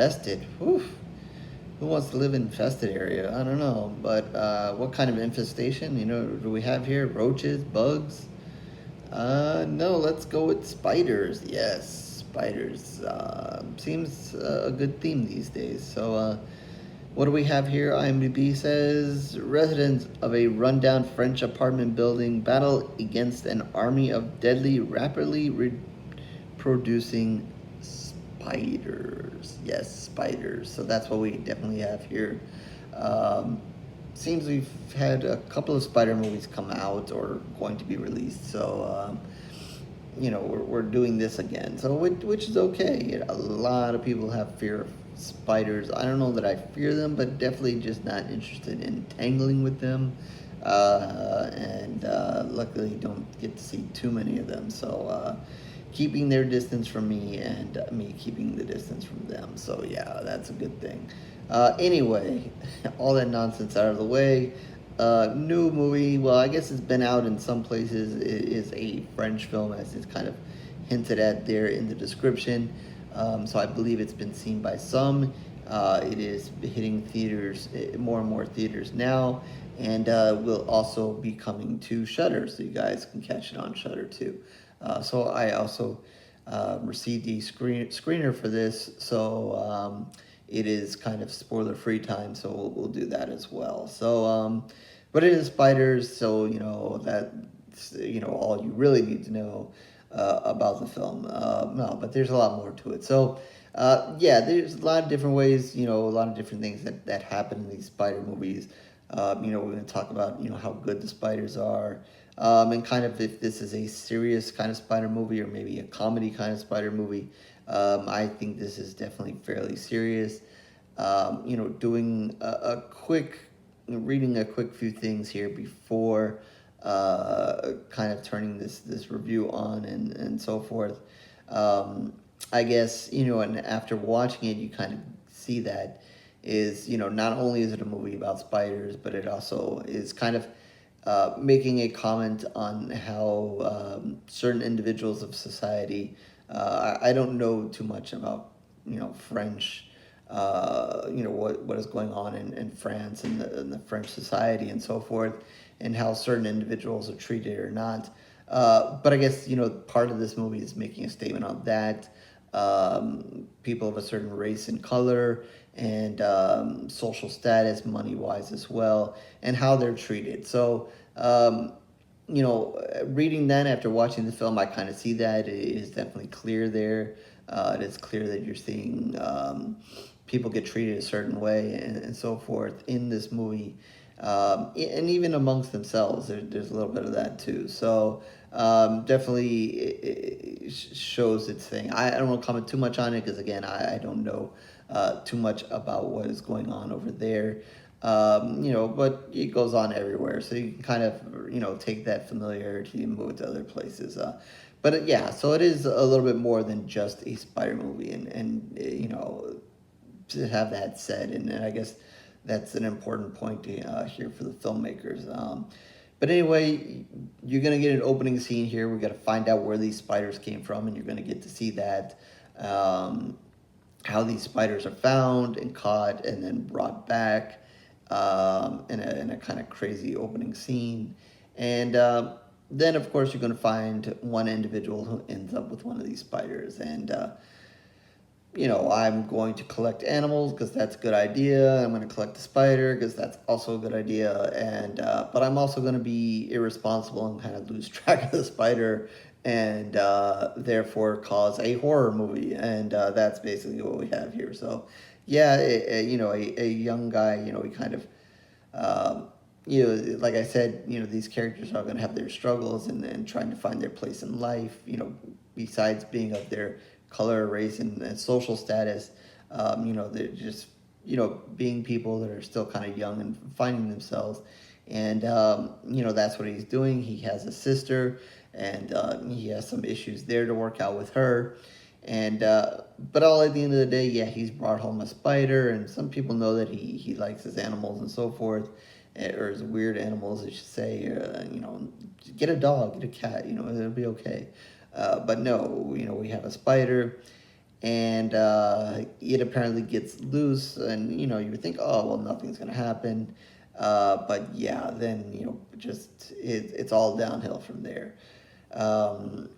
Infested. Whew. Who wants to live in infested area? I don't know. But what kind of infestation, do we have here? Roaches, bugs? No, let's go with spiders. Yes, spiders. Seems a good theme these days. So, what do we have here? IMDb says residents of a rundown French apartment building battle against an army of deadly, rapidly reproducing spiders. Yes, spiders. So that's what we definitely have here. Um, Seems we've had a couple of spider movies come out or going to be released. So we're doing this again. So which is okay. A lot of people have fear of spiders. I don't know that I fear them, but definitely just not interested in tangling with them. And luckily don't get to see too many of them. So keeping their distance from me and me keeping the distance from them. So yeah, that's a good thing. Anyway, all that nonsense out of the way. New movie. Well, I guess it's been out in some places. It is a French film, as it's kind of hinted at there in the description. So I believe it's been seen by some. It is hitting theaters, more and more theaters now, and will also be coming to Shudder, so you guys can catch it on Shudder too. So I also received the screener for this, so it is kind of spoiler-free time, so we'll do that as well. So, but it is spiders, so that's all you really need to know about the film. No, but there's a lot more to it. So, yeah, there's a lot of different ways, a lot of different things that happen in these spider movies. We're going to talk about, how good the spiders are, and kind of if this is a serious kind of spider movie or maybe a comedy kind of spider movie. I think this is definitely fairly serious. Doing a quick, reading a quick few things here before kind of turning this review on and so forth. I guess, and after watching it, you kind of see that is, not only is it a movie about spiders, but it also is kind of making a comment on how certain individuals of society, I don't know too much about, French, what is going on in France and the French society and so forth, and how certain individuals are treated or not. But I guess, part of this movie is making a statement on that. People of a certain race and color and social status, money wise as well, and how they're treated. So, reading that after watching the film, I kind of see that it is definitely clear there. It is clear that you're seeing people get treated a certain way and so forth in this movie. And even amongst themselves, there's a little bit of that too. So definitely it shows its thing. I don't want to comment too much on it because, again, I don't know too much about what is going on over there. But it goes on everywhere. So you can kind of, take that familiarity and move it to other places. But yeah, so it is a little bit more than just a spider movie. And to have that said, and I guess that's an important point to hear for the filmmakers. But anyway, you're going to get an opening scene here. We're going to find out where these spiders came from, and you're going to get to see that, how these spiders are found and caught and then brought back in a kind of crazy opening scene. And then, of course, you're going to find one individual who ends up with one of these spiders. And I'm going to collect animals because that's a good idea. I'm going to collect a spider because that's also a good idea. And but I'm also going to be irresponsible and kind of lose track of the spider and therefore cause a horror movie. And that's basically what we have here. So, yeah, a young guy, he kind of, like I said, these characters are going to have their struggles and trying to find their place in life, besides being of their color, race, and social status. They're just, being people that are still kind of young and finding themselves. And, that's what he's doing. He has a sister, and he has some issues there to work out with her. And, but all at the end of the day, yeah, he's brought home a spider, and some people know that he likes his animals and so forth, or his weird animals, I should say. Get a dog, get a cat, it'll be okay. But no, we have a spider, and it apparently gets loose, and you would think, oh well, nothing's gonna happen, but yeah, then just it's all downhill from there. Um,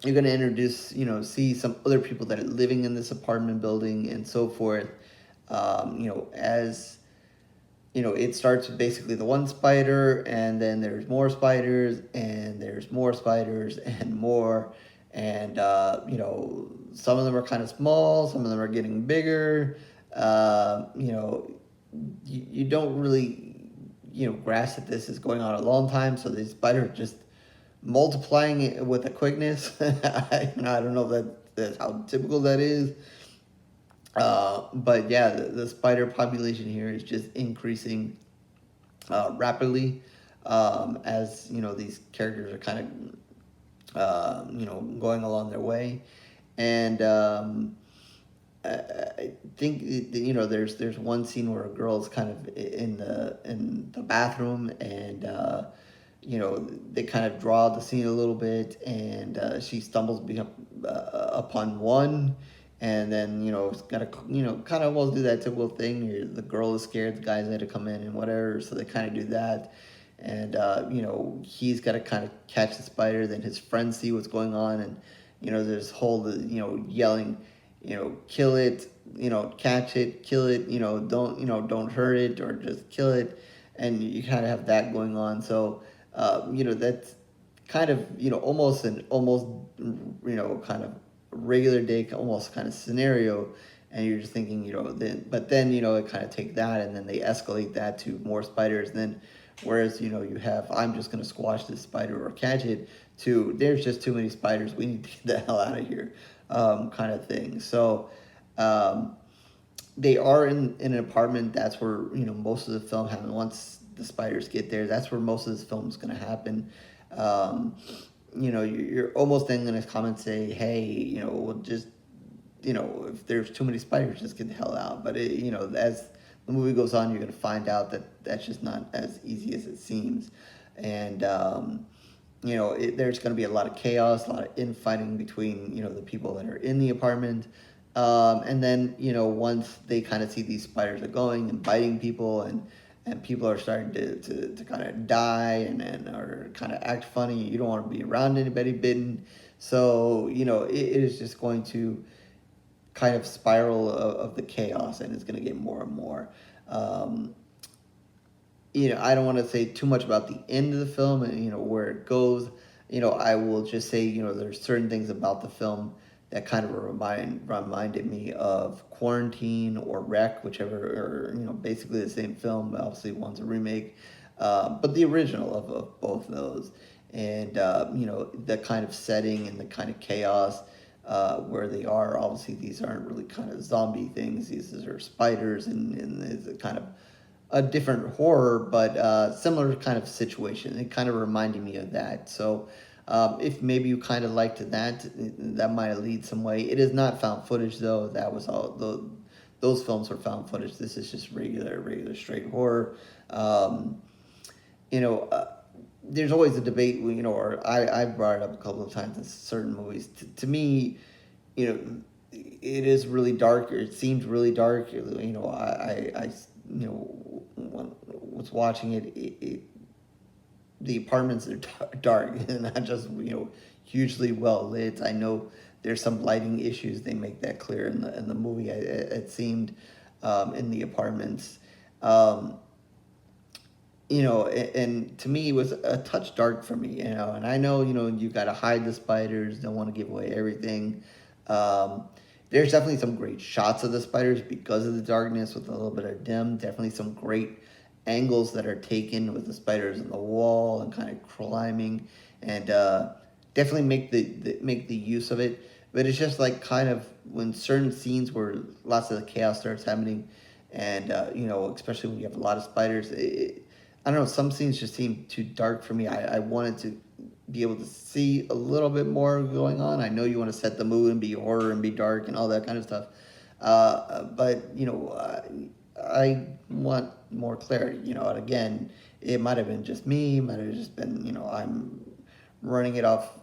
you're gonna introduce, see some other people that are living in this apartment building and so forth. As it starts with basically the one spider, and then there's more spiders, and there's more spiders, and more. And, some of them are kind of small, some of them are getting bigger. You don't really, grasp that this is going on a long time, so these spiders are just multiplying it with a quickness. I don't know if that's how typical that is. But yeah, the spider population here is just increasing rapidly, as these characters are kind of going along their way, and I think there's one scene where a girl's kind of in the bathroom, and they kind of draw the scene a little bit, and she stumbles upon one, and then it's gotta kind of almost do that typical thing. The girl is scared, the guy's had to come in and whatever, so they kind of do that, and he's got to kind of catch the spider. Then his friends see what's going on, and there's whole yelling, kill it, catch it, kill it, don't hurt it or just kill it, and you kind of have that going on. So that's kind of almost kind of regular day, almost kind of scenario, and you're just thinking then it kind of take that, and then they escalate that to more spiders, and then whereas you have, I'm just going to squash this spider or catch it, to there's just too many spiders, we need to get the hell out of here, kind of thing. So they are in an apartment. That's where most of the film happens. Once the spiders get there, that's where most of this film is going to happen. You're almost then going to come and say, hey, we'll just if there's too many spiders, just get the hell out. But as the movie goes on, you're going to find out that that's just not as easy as it seems. And there's going to be a lot of chaos, a lot of infighting between the people that are in the apartment. And then once they kind of see these spiders are going and biting people, and people are starting to kind of die, and or kind of act funny, you don't want to be around anybody bitten. So it is just going to kind of spiral of the chaos, and it's going to get more and more. I don't want to say too much about the end of the film and where it goes. I will just say there's certain things about the film that kind of reminded me of Quarantine or Wreck, whichever, or basically the same film. Obviously, one's a remake, but the original of both of those, and the kind of setting and the kind of chaos where they are. Obviously, these aren't really kind of zombie things. These are spiders, and it's a kind of a different horror, but similar kind of situation. It kind of reminded me of that. So if maybe you kind of liked that might lead some way. It is not found footage though. That was all those films were found footage. This is just regular straight horror. There's always a debate, or I brought it up a couple of times in certain movies. To me, it is really dark, or it seems really dark. I when I was watching it, the apartments are dark and not just hugely well lit. I know there's some lighting issues. They make that clear in the movie. It seemed in the apartments. And to me, it was a touch dark for me, and I know, you got to hide the spiders, don't want to give away everything. There's definitely some great shots of the spiders because of the darkness with a little bit of dim. Definitely some great angles that are taken with the spiders on the wall and kind of climbing, and definitely make the use of it. But it's just like kind of when certain scenes where lots of the chaos starts happening, and especially when you have a lot of spiders, I don't know, some scenes just seem too dark for me. I wanted to be able to see a little bit more going on. I know you want to set the mood and be horror and be dark and all that kind of stuff. But I want more clarity, and again, it might have been just me, might have just been, I'm running it off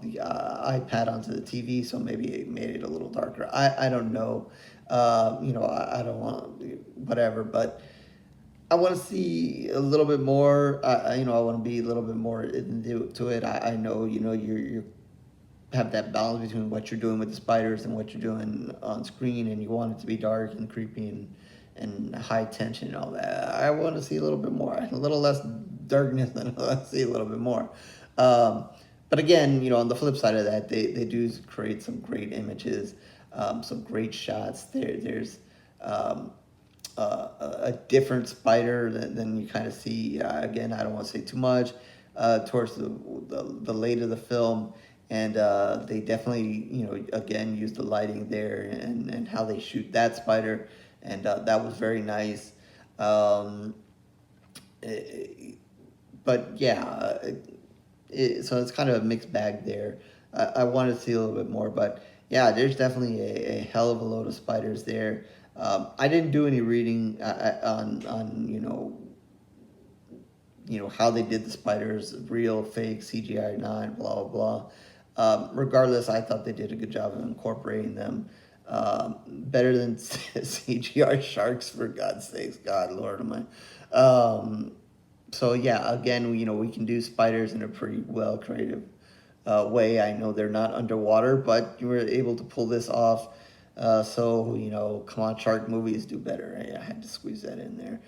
the iPad onto the TV, so maybe it made it a little darker. I don't know. I don't want whatever, but I want to see a little bit more. I want to be a little bit more into it. I know, you have that balance between what you're doing with the spiders and what you're doing on screen, and you want it to be dark and creepy and high tension and all that. I want to see a little bit more, a little less darkness, than I want to see a little bit more. Um, but again, on the flip side of that, they do create some great images, some great shots. There's um, a different spider than you kind of see. Again, I don't want to say too much. Towards the late of the film, and they definitely, again, use the lighting there and how they shoot that spider, and that was very nice. Um, but yeah, so it's kind of a mixed bag there. I wanted to see a little bit more, but yeah, there's definitely a hell of a load of spiders there. I didn't do any reading on how they did the spiders, real, fake, CGI, not, blah blah blah. Regardless, I thought they did a good job of incorporating them. Better than CGI sharks, for God's sakes. God, Lord of mine. So yeah, again, we can do spiders in a pretty well creative way. I know they're not underwater, but you were able to pull this off. So come on, shark movies do better. I had to squeeze that in there.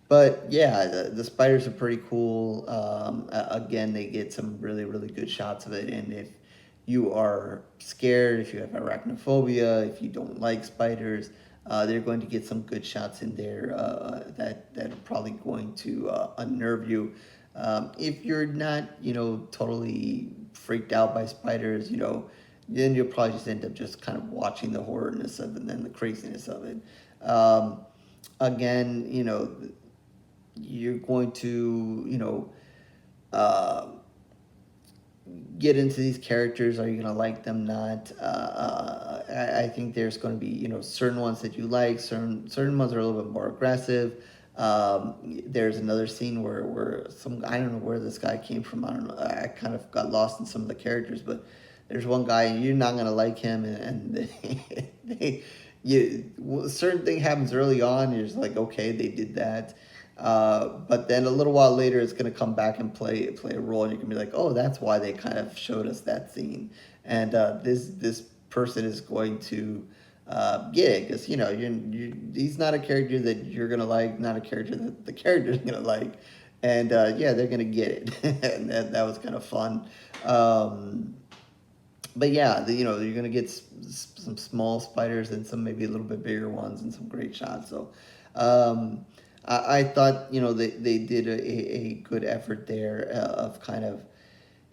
But yeah, the spiders are pretty cool. Again, they get some really, really good shots of it. And if you are scared, if you have arachnophobia, if you don't like spiders, they're going to get some good shots in there that are probably going to unnerve you. If you're not, totally freaked out by spiders, then you'll probably just end up just kind of watching the horrorness of it and then the craziness of it. Again, you're going to, uh, get into these characters. Are you going to like them? Not. I think there's going to be, certain ones that you like. Certain ones are a little bit more aggressive. There's another scene where I don't know where this guy came from. I don't know. I kind of got lost in some of the characters, but there's one guy and you're not gonna like him, and certain thing happens early on. You're just like, okay, they did that. But then a little while later, it's gonna come back and play a role, and you can be like, oh, that's why they kind of showed us that scene. And this person is going to get it, because he's not a character that you're gonna like, not a character that the character's gonna like, and yeah, they're gonna get it, and that was kind of fun. But yeah, you're gonna get some small spiders and some maybe a little bit bigger ones and some great shots. So I thought they did a good effort there of kind of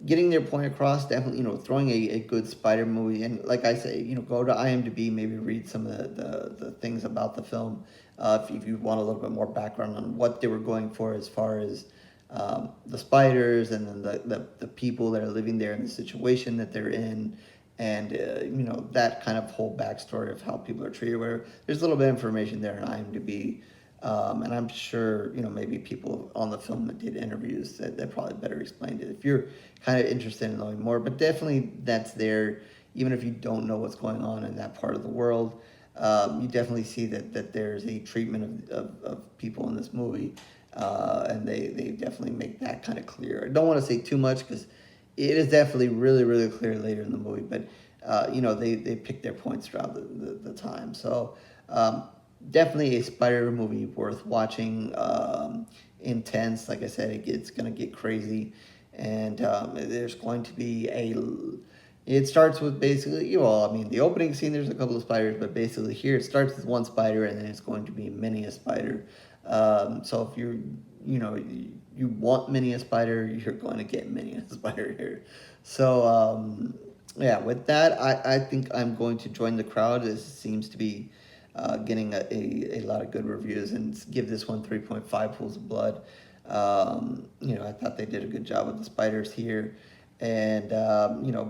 getting their point across. Definitely, throwing a good spider movie. And like I say, go to IMDb, maybe read some of the things about the film, if you want a little bit more background on what they were going for as far as the spiders, and then the people that are living there and the situation that they're in, and that kind of whole backstory of how people are treated. Where there's a little bit of information there on IMDb. And I'm sure, maybe people on the film that did interviews that probably better explained it if you're kind of interested in knowing more. But definitely that's there, even if you don't know what's going on in that part of the world. You definitely see that there's a treatment of people in this movie, and they definitely make that kind of clear. I don't want to say too much because it is definitely really, really clear later in the movie, but they pick their points throughout the time. So definitely a spider movie worth watching. Intense, like I said, it's going to get crazy, and there's going to be it starts with basically, the opening scene, there's a couple of spiders, but basically here it starts with one spider, and then it's going to be many a spider. So if you want many a spider, you're going to get many a spider here. So yeah, with that, I think I'm going to join the crowd. This seems to be getting a lot of good reviews, and give this one 3.5 pools of blood. I thought they did a good job with the spiders here. And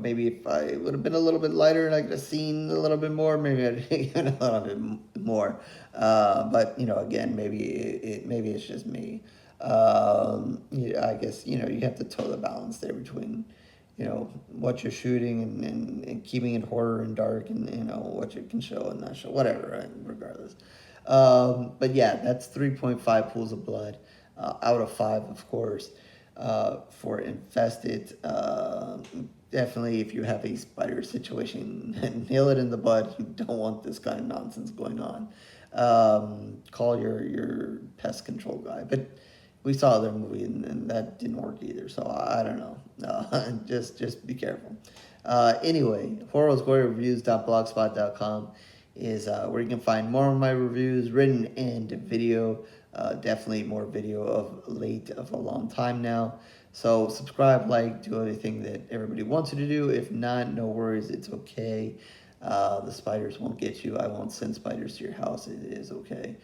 maybe if I would have been a little bit lighter and I could have seen a little bit more, maybe I'd given a little bit more. But again, maybe it's just me. I guess, you have to toe the balance there between, what you're shooting and keeping it horror and dark and, what you can show and not show, whatever, right? Regardless. But yeah, that's 3.5 pools of blood out of 5, of course, for Infested. Definitely, if you have a spider situation, nail it in the bud. You don't want this kind of nonsense going on. Call your pest control guy. But we saw their movie and that didn't work either. So I don't know. Just be careful. Anyway, horrorgory.blogspot.com is where you can find more of my reviews, written and video. Definitely more video of late of a long time now. So subscribe, like, do everything that everybody wants you to do. If not, no worries, it's okay. The spiders won't get you. I won't send spiders to your house. It is okay.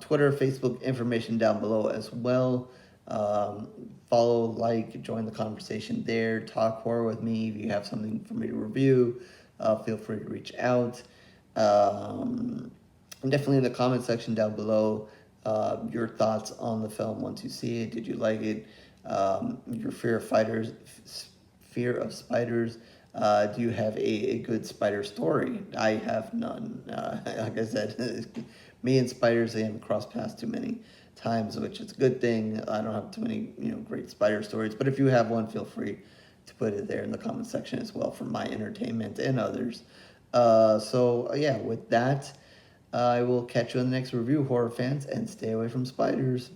Twitter, Facebook, information down below as well. Follow, like, join the conversation there. Talk horror with me. If you have something for me to review, feel free to reach out. And definitely in the comment section down below, your thoughts on the film once you see it. Did you like it? Your fear of spiders. Do you have a good spider story? I have none. Like I said, me and spiders, they haven't crossed paths too many times, which is a good thing. I don't have too many, great spider stories. But if you have one, feel free to put it there in the comment section as well for my entertainment and others. So yeah, with that, I will catch you in the next review, horror fans, and stay away from spiders.